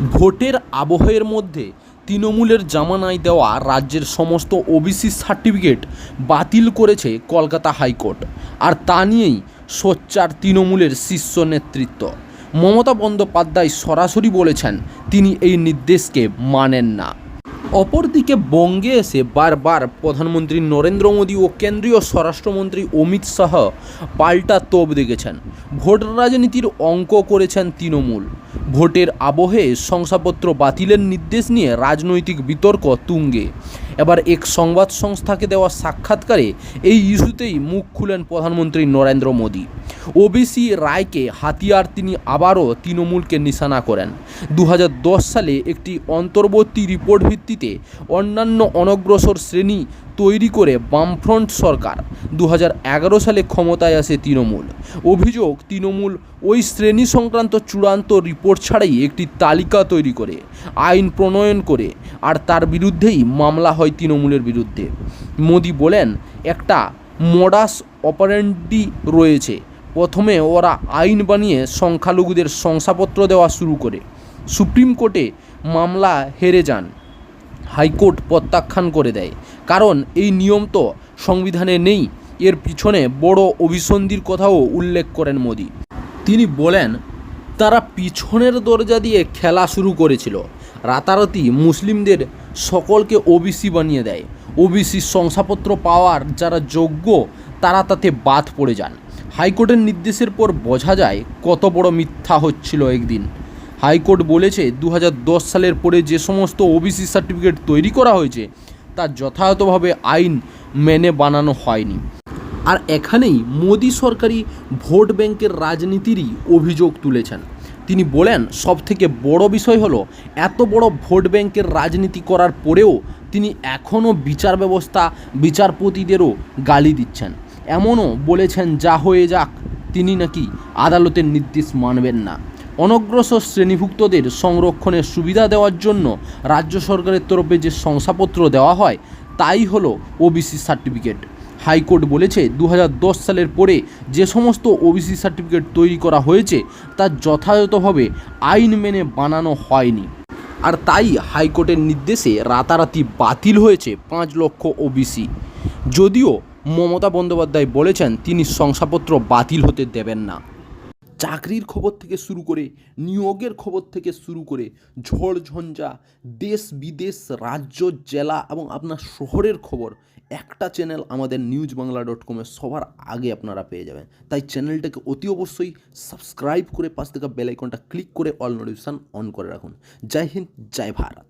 ভোটের আবহের মধ্যে তৃণমূলের জামানায় দেওয়া রাজ্যের সমস্ত ওবিসি সার্টিফিকেট বাতিল করেছে কলকাতা হাইকোর্ট। আর তা নিয়েই সোচ্চার তৃণমূলের শীর্ষ নেতৃত্ব। মমতা বন্দ্যোপাধ্যায় সরাসরি বলেছেন তিনি এই নির্দেশকে মানেন না। অপরদিকে বঙ্গে এসে বারবার প্রধানমন্ত্রী নরেন্দ্র মোদী ও কেন্দ্রীয় স্বরাষ্ট্রমন্ত্রী অমিত শাহ পাল্টা তোপ দেখেছেন। ভোট রাজনীতির অঙ্ক করেছেন তৃণমূল। ভোটের আবহে শংসাপত্র বাতিলের নির্দেশ নিয়ে রাজনৈতিক বিতর্ক তুঙ্গে। এবার এক সংবাদ সংস্থাকে দেওয়া সাক্ষাৎকারে এই ইস্যুতেই মুখ খুলেন প্রধানমন্ত্রী নরেন্দ্র মোদী। ওবিসি রায়কে হাতিয়ার তিনি আবারও তৃণমূলকে নিশানা করেন। 2010 সালে একটি অন্তর্বর্তী রিপোর্ট ভিত্তিতে অন্যান্য অনগ্রসর শ্রেণী তৈরি করে বামফ্রন্ট সরকার। 2011 সালে ক্ষমতায় আসে তৃণমূল। অভিযোগ, তৃণমূল ওই শ্রেণী সংক্রান্ত চূড়ান্ত রিপোর্ট ছাড়াই একটি তালিকা তৈরি করে আইন প্রণয়ন করে, আর তার বিরুদ্ধেই মামলা হয় তৃণমূলের বিরুদ্ধে। মোদী বলেন, একটা মোডাস অপারেন্ডি রয়েছে। প্রথমে ওরা আইন বানিয়ে সংখ্যালঘুদের শংসাপত্র দেওয়া শুরু করে। সুপ্রিম কোর্টে মামলা হেরে যান, হাইকোর্ট প্রত্যাখ্যান করে দেয়, কারণ এই নিয়ম তো সংবিধানে নেই। এর পিছনে বড় অভিসন্ধির কথাও উল্লেখ করেন মোদী। তিনি বলেন, তারা পিছনের দরজা দিয়ে খেলা শুরু করেছিল। রাতারাতি মুসলিমদের সকলকে ওবিসি বানিয়ে দেয়। ওবিসি শংসাপত্র পাওয়ার যারা যোগ্য তারা তাতে বাদ পড়ে যান। হাইকোর্টের নির্দেশের পর বোঝা যায় কত বড় মিথ্যা হচ্ছিল একদিন। হাইকোর্ট বলেছে 2010 সালের পরে যে সমস্ত ওবিসি সার্টিফিকেট তৈরি করা হয়েছে তা যথাযথভাবে আইন মেনে বানানো হয়নি। আর এখানেই মোদী সরকারি ভোট ব্যাংকের রাজনীতিরই অভিযোগ তুলেছেন। তিনি বলেন, সবথেকে বড় বিষয় হলো এত বড় ভোট ব্যাংকের রাজনীতি করার পরেও তিনি এখনও বিচার ব্যবস্থা, বিচারপতিদেরও গালি দিচ্ছেন। এমনও বলেছেন, যা হয়ে যাক, তিনি নাকি আদালতের নির্দেশ মানবেন না। অনগ্রসর শ্রেণীভুক্তদের সংরক্ষণের সুবিধা দেওয়ার জন্য রাজ্য সরকারের তরফে যে শংসাপত্র দেওয়া হয় তাই হলো ওবিসি সার্টিফিকেট। হাইকোর্ট বলেছে 2010 সালের পরে যে সমস্ত ওবিসি সার্টিফিকেট তৈরি করা হয়েছে তা যথাযথভাবে আইন মেনে বানানো হয়নি। আর তাই হাইকোর্টের নির্দেশে রাতারাতি বাতিল হয়েছে 5 লক্ষ ওবিসি। যদিও মমতা বন্দ্যোপাধ্যায় বলেছেন তিনি শংসাপত্র বাতিল হতে দেবেন না। চাকরির খবর থেকে শুরু করে নিয়োগের খবর থেকে শুরু করে ঝড় ঝঞ্ঝা, দেশ বিদেশ, রাজ্য, জেলা এবং আপনার শহরের খবর একটা চ্যানেল আমাদের newsbangla.com সবার আগে আপনারা পেয়ে যাবেন। তাই চ্যানেলটাকে অতি অবশ্যই সাবস্ক্রাইব করে পাশ থেকে বেল আইকনটা ক্লিক করে অল নোটিফিকেশন অন করে রাখুন। জয় হিন্দ, জয় ভারত।